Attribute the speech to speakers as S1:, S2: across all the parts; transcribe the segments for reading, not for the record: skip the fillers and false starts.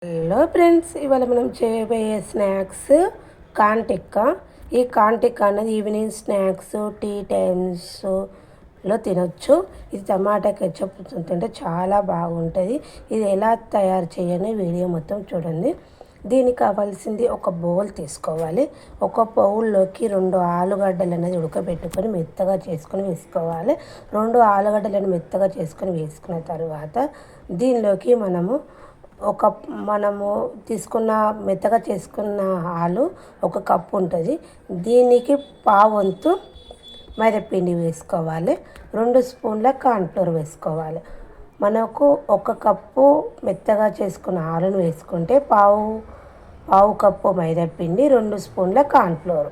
S1: Hello friends, ఇవాళ మనం చేయబోయే స్నాక్స్ కార్న్ టిక్కా. ఈ కార్న్ టిక్కా అనేది ఈవినింగ్ స్నాక్స్, టీ టైమ్స్లో తినొచ్చు. ఇది టమాటా కెచప్ తింటే చాలా బాగుంటుంది. ఇది ఎలా తయారు చేయని వీడియో మొత్తం చూడండి. దీనికి కావాల్సింది ఒక బౌల్ తీసుకోవాలి. ఒక బౌల్లోకి 2 ఆలుగడ్డలు అనేది ఉడకబెట్టుకొని మెత్తగా చేసుకొని వేసుకోవాలి. 2 ఆలుగడ్డలను మెత్తగా చేసుకొని వేసుకున్న తర్వాత దీనిలోకి మనము తీసుకున్న మెత్తగా చేసుకున్న ఆలు 1 కప్పు ఉంటుంది. దీనికి పావంతు మైదాపిండి వేసుకోవాలి. 2 స్పూన్ల కార్న్ఫ్లోర్ వేసుకోవాలి. మనకు 1 కప్పు మెత్తగా చేసుకున్న ఆలును వేసుకుంటే పావు కప్పు మైదాపిండి, 2 స్పూన్ల కార్న్ఫ్లోర్.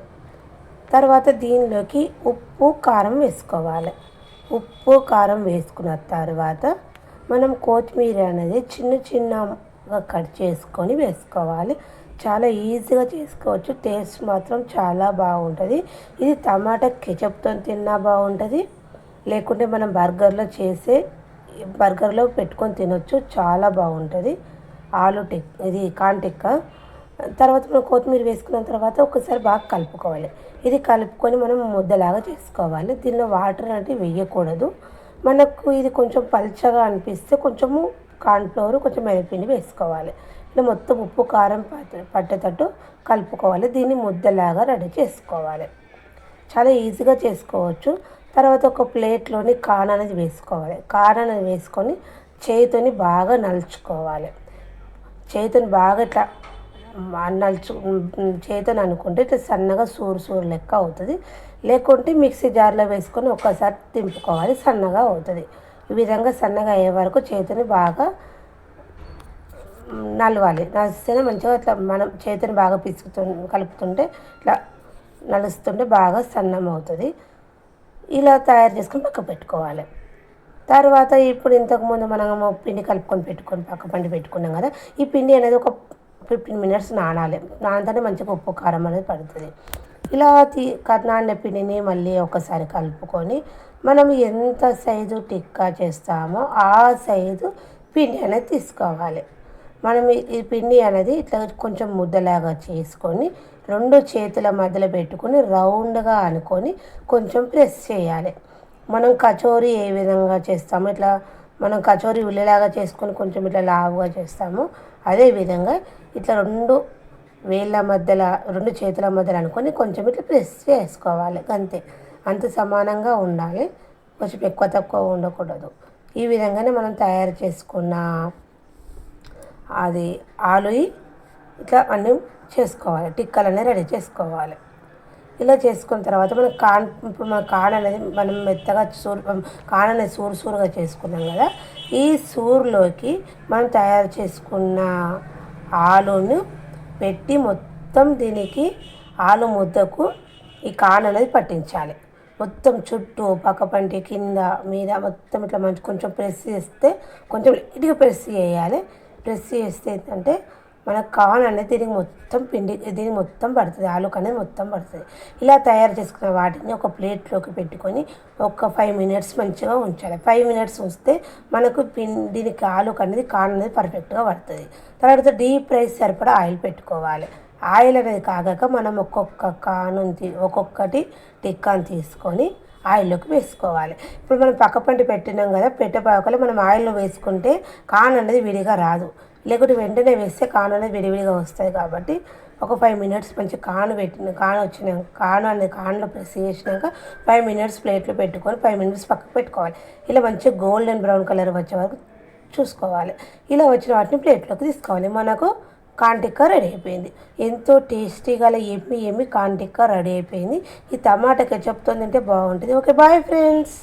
S1: తర్వాత దీనిలోకి ఉప్పు కారం వేసుకోవాలి. ఉప్పు కారం వేసుకున్న తర్వాత మనం కొత్తిమీర అనేది చిన్నగా కట్ చేసుకొని వేసుకోవాలి. చాలా ఈజీగా చేసుకోవచ్చు. టేస్ట్ మాత్రం చాలా బాగుంటుంది. ఇది టమాటా కెచప్తో తిన్నా బాగుంటుంది, లేకుంటే మనం బర్గర్లో పెట్టుకొని తినొచ్చు. చాలా బాగుంటుంది ఇది కార్న్ టిక్కా. తర్వాత మనం కొత్తిమీర వేసుకున్న తర్వాత ఒకసారి బాగా కలుపుకోవాలి. ఇది కలుపుకొని మనం ముద్దలాగా చేసుకోవాలి. దీనిలో వాటర్ అంటే వేయకూడదు. మనకు ఇది కొంచెం పల్చగా అనిపిస్తే కొంచెము కార్న్ఫ్లోర్, కొంచెం మైదాపిండి వేసుకోవాలి. ఇలా మొత్తం ఉప్పు కారం పట్టేటట్టు కలుపుకోవాలి. దీన్ని ముద్దలాగా రెడీ చేసుకోవాలి. చాలా ఈజీగా చేసుకోవచ్చు. తర్వాత ఒక ప్లేట్లోని కార్న్ అనేది వేసుకోవాలి. కార్న్ అనేది వేసుకొని చేతితోని బాగా నలుచుకోవాలి. చేతిని బాగా ఇట్లా చేతిని అనుకుంటే ఇట్లా సన్నగా సూరు లెక్క అవుతుంది. లేకుంటే మిక్సీ జార్లో వేసుకొని ఒక్కసారి తింపుకోవాలి, సన్నగా అవుతుంది. ఈ విధంగా సన్నగా అయ్యే వరకు చేతిని బాగా నలిస్తేనే మంచిగా ఇట్లా మనం చేతిని బాగా కలుపుతుంటే ఇట్లా నలుస్తుంటే బాగా సన్నం అవుతుంది. ఇలా తయారు చేసుకొని పక్క పెట్టుకోవాలి. తర్వాత ఇప్పుడు ఇంతకుముందు మనము పిండి కలుపుకొని పక్క పెట్టుకున్నాం కదా. ఈ పిండి అనేది ఒక 15 minutes నానితేనే మంచిగా ఉప్పు కారం అనేది పడుతుంది. ఇలా నానిన పిండిని మళ్ళీ ఒకసారి కలుపుకొని మనం ఎంత సైజు టిక్కా చేస్తామో ఆ సైజు పిండి అనేది తీసుకోవాలి. మనం ఈ పిండి అనేది ఇట్లా కొంచెం ముద్దలాగా చేసుకొని 2 చేతుల మధ్యలో పెట్టుకొని రౌండ్గా అనుకొని కొంచెం ప్రెస్ చేయాలి. మనం కచోరీ ఏ విధంగా చేస్తామో ఇట్లా మనం కచోరీ ఉల్లిలాగా చేసుకొని కొంచెం ఇట్లా లావుగా చేస్తాము. అదేవిధంగా ఇట్లా 2 చేతుల మధ్యలో అనుకొని కొంచెం ఇట్లా ప్రెస్ చేసుకోవాలి. అంత సమానంగా ఉండాలి. కొంచెం ఎక్కువ తక్కువ ఉండకూడదు. ఈ విధంగానే మనం తయారు చేసుకున్న అది ఆలు ఇట్లా అన్నీ చేసుకోవాలి. టిక్కాలు అనేది రెడీ చేసుకోవాలి. ఇలా చేసుకున్న తర్వాత మన కార్న్ అనేది మనం మెత్తగా కార్న్ అనేది సూరుగా చేసుకున్నాం కదా. ఈ సూరులోకి మనం తయారు చేసుకున్న ఆలును పెట్టి మొత్తం దీనికి ఆలు ముద్దకు ఈ కార్న్ అనేది పట్టించాలి. మొత్తం చుట్టూ పక్కపంటి కింద మీద మొత్తం ఇట్లా కొంచెం ప్రెస్ చేస్తే, కొంచెం లైట్గా ప్రెస్ చేయాలి. ప్రెస్ చేస్తే ఏంటంటే మన కార్న్ అనేది దీనికి మొత్తం పడుతుంది. ఆలుకు అనేది మొత్తం పడుతుంది. ఇలా తయారు చేసుకున్న వాటిని ఒక ప్లేట్లోకి పెట్టుకొని ఒక 5 minutes మంచిగా ఉంచాలి. 5 minutes ఉంచితే మనకు దీనికి ఆలుకు అనేది కార్న్ అనేది పర్ఫెక్ట్గా పడుతుంది. తర్వాత డీప్ ఫ్రై సరిపడా ఆయిల్ పెట్టుకోవాలి. ఆయిల్ అనేది కాగాక మనం ఒక్కొక్కటి టిక్కాని తీసుకొని ఆయిల్లోకి వేసుకోవాలి. ఇప్పుడు మనం పక్కపంటి పెట్టినాం కదా, పెట్టేపాకలు మనం ఆయిల్లో వేసుకుంటే కార్న్ అనేది విడిగా రాదు. లేకుంటే వెంటనే వేస్తే కార్న్ అనేది విడివిడిగా వస్తుంది. కాబట్టి ఒక 5 minutes మంచి కార్న్లో ప్రెస్ చేసినాక 5 minutes ప్లేట్లో పెట్టుకొని 5 minutes పక్కకు పెట్టుకోవాలి. ఇలా మంచిగా గోల్డెన్ బ్రౌన్ కలర్ వచ్చే వరకు చూసుకోవాలి. ఇలా వచ్చిన వాటిని ప్లేట్లోకి తీసుకోవాలి. మనకు కార్న్ టిక్కా రెడీ అయిపోయింది. ఎంతో టేస్టీగా ఎమ్మి కార్న్ టిక్కా రెడీ అయిపోయింది. ఈ టమాటా కెచప్తో తింటే బాగుంటుంది. Okay, bye friends.